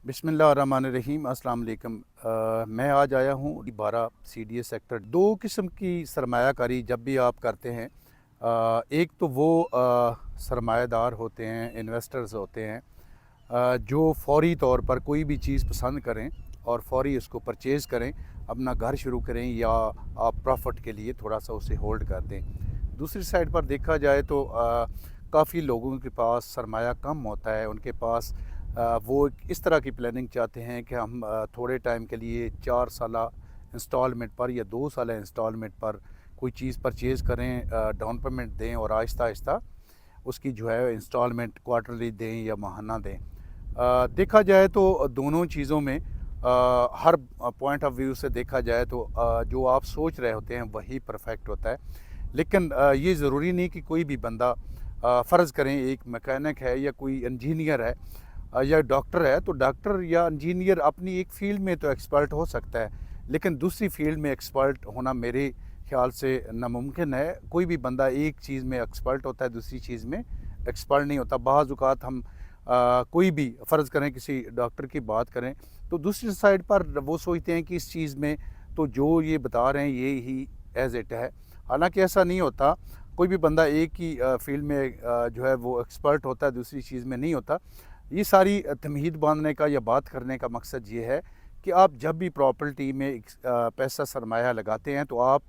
बिस्मिल्लाहिर्रहमानिर्रहीम। अस्सलाम वालेकुम। मैं आज आया हूँ 12 CDA सेक्टर। दो किस्म की सरमायाकारी जब भी आप करते हैं, एक तो वो सरमायादार होते हैं, इन्वेस्टर्स होते हैं, जो फौरी तौर पर कोई भी चीज़ पसंद करें और फौरी उसको परचेज़ करें, अपना घर शुरू करें या आप प्रॉफिट के लिए थोड़ा सा उसे होल्ड कर दें। दूसरी साइड पर देखा जाए तो काफ़ी लोगों के पास सरमाया कम होता है, उनके पास वो इस तरह की प्लानिंग चाहते हैं कि हम थोड़े टाइम के लिए 4 साला इंस्टॉलमेंट पर या 2 साला इंस्टॉलमेंट पर कोई चीज़ परचेज़ करें, डाउन पेमेंट दें और आहिस्ता आहिस्ता उसकी जो है इंस्टॉलमेंट क्वार्टरली दें या माहाना दें। देखा जाए तो दोनों चीज़ों में हर पॉइंट ऑफ व्यू से देखा जाए तो जो आप सोच रहे होते हैं वही परफेक्ट होता है। लेकिन ये ज़रूरी नहीं कि कोई भी बंदा, फ़र्ज़ करें एक मैकेनिक है या कोई इंजीनियर है या डॉक्टर है, तो डॉक्टर या इंजीनियर अपनी एक फ़ील्ड में तो एक्सपर्ट हो सकता है, लेकिन दूसरी फ़ील्ड में एक्सपर्ट होना मेरे ख़्याल से नामुमकिन है। कोई भी बंदा एक चीज़ में एक्सपर्ट होता है, दूसरी चीज़ में एक्सपर्ट नहीं होता। बाज़ औक़ात हम कोई भी फ़र्ज़ करें किसी डॉक्टर की बात करें तो दूसरी साइड पर वो सोचते हैं कि इस चीज़ में तो जो ये बता रहे हैं ये ही एज़ इट है, हालांकि ऐसा नहीं होता। कोई भी बंदा एक ही फील्ड में जो है वो एक्सपर्ट होता है, दूसरी चीज़ में नहीं होता। ये सारी तमहीद बांधने का या बात करने का मकसद ये है कि आप जब भी प्रॉपर्टी में पैसा सरमाया लगाते हैं तो आप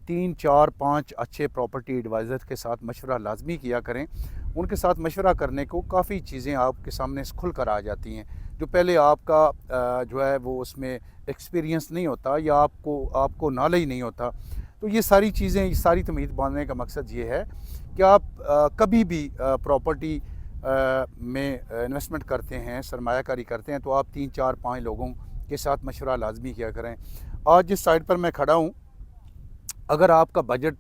3, 4, 5 अच्छे प्रॉपर्टी एडवाइज़र के साथ मशवरा लाजमी किया करें। उनके साथ मशवरा करने को काफ़ी चीज़ें आपके सामने खुल कर आ जाती हैं जो पहले आपका जो है वो उसमें एक्सपीरियंस नहीं होता या आपको नॉलेज नहीं होता। तो ये सारी चीज़ें, ये सारी तमहीद बांधने का मकसद ये है कि आप कभी भी प्रॉपर्टी में इन्वेस्टमेंट करते हैं, सरमायाकारी करते हैं, तो आप 3, 4, 5 लोगों के साथ मशवरा लाजमी किया करें। आज जिस साइट पर मैं खड़ा हूँ, अगर आपका बजट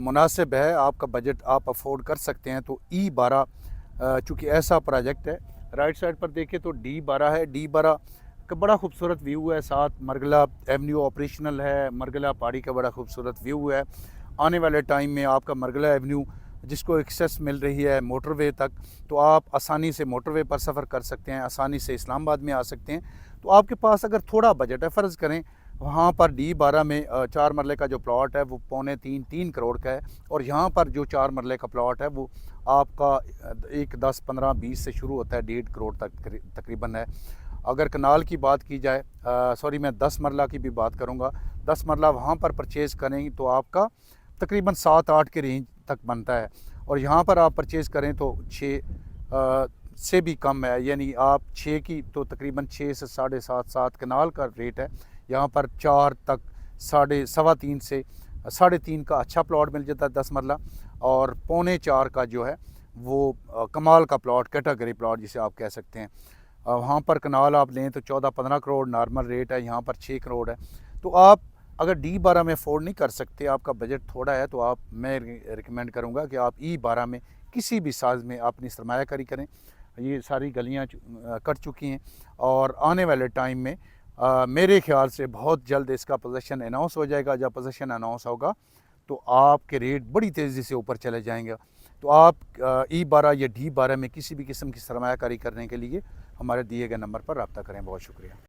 मुनासिब है, आपका बजट आप अफोर्ड कर सकते हैं, तो E12 चूँकि ऐसा प्रोजेक्ट है। राइट साइड पर देखें तो D12 है। D12 का बड़ा खूबसूरत व्यू है, साथ मरगला एवेन्यू ऑपरेशनल है, मरगला पहाड़ी का बड़ा खूबसूरत व्यू है। आने वाले टाइम में आपका मरगला एवेन्यू जिसको एक्सेस मिल रही है मोटरवे तक, तो आप आसानी से मोटरवे पर सफ़र कर सकते हैं, आसानी से इस्लामाबाद में आ सकते हैं। तो आपके पास अगर थोड़ा बजट है, फ़र्ज़ करें वहाँ पर D12 में 4 मरले का जो प्लॉट है वो 2.25-3 करोड़ का है, और यहाँ पर जो 4 मरले का प्लॉट है वो आपका 1, 10, 15, 20 से शुरू होता है, 1.5 करोड़ तक तकरीबन है। अगर कनाल की बात की जाए, सॉरी मैं 10 मरला की भी बात करूँगा, 10 मरला वहाँ पर परचेज़ करेंगे तो आपका तकरीबन 7-8 के रेंज तक बनता है, और यहाँ पर आप परचेज़ करें तो 6 से भी कम है, यानी आप 6 की तो तकरीबन 6 से 7.5 कनाल का रेट है। यहाँ पर 4 तक 3.5 से 3.5 का अच्छा प्लॉट मिल जाता है 10 मरला, और 3.25 का जो है वो कमाल का प्लॉट, कैटेगरी प्लॉट जिसे आप कह सकते हैं। वहाँ पर कनाल आप लें तो 14-15 करोड़ नॉर्मल रेट है, यहाँ पर 6 करोड़ है। तो आप अगर D12 में अफोर्ड नहीं कर सकते, आपका बजट थोड़ा है, तो मैं रिकमेंड करूँगा कि आप E12 में किसी भी साइज़ में अपनी सरमायाकारी करें। ये सारी गलियाँ कट चुकी हैं और आने वाले टाइम में मेरे ख्याल से बहुत जल्द इसका पोजीशन अनाउंस हो जाएगा। जब पोजीशन अनाउंस होगा तो आपके रेट बड़ी तेज़ी से ऊपर चले जाएंगे। तो आप E12 या D12 में किसी भी किस्म की सरमायाकारी करने के लिए हमारे दिए गए नंबर पर रब्ता करें। बहुत शुक्रिया।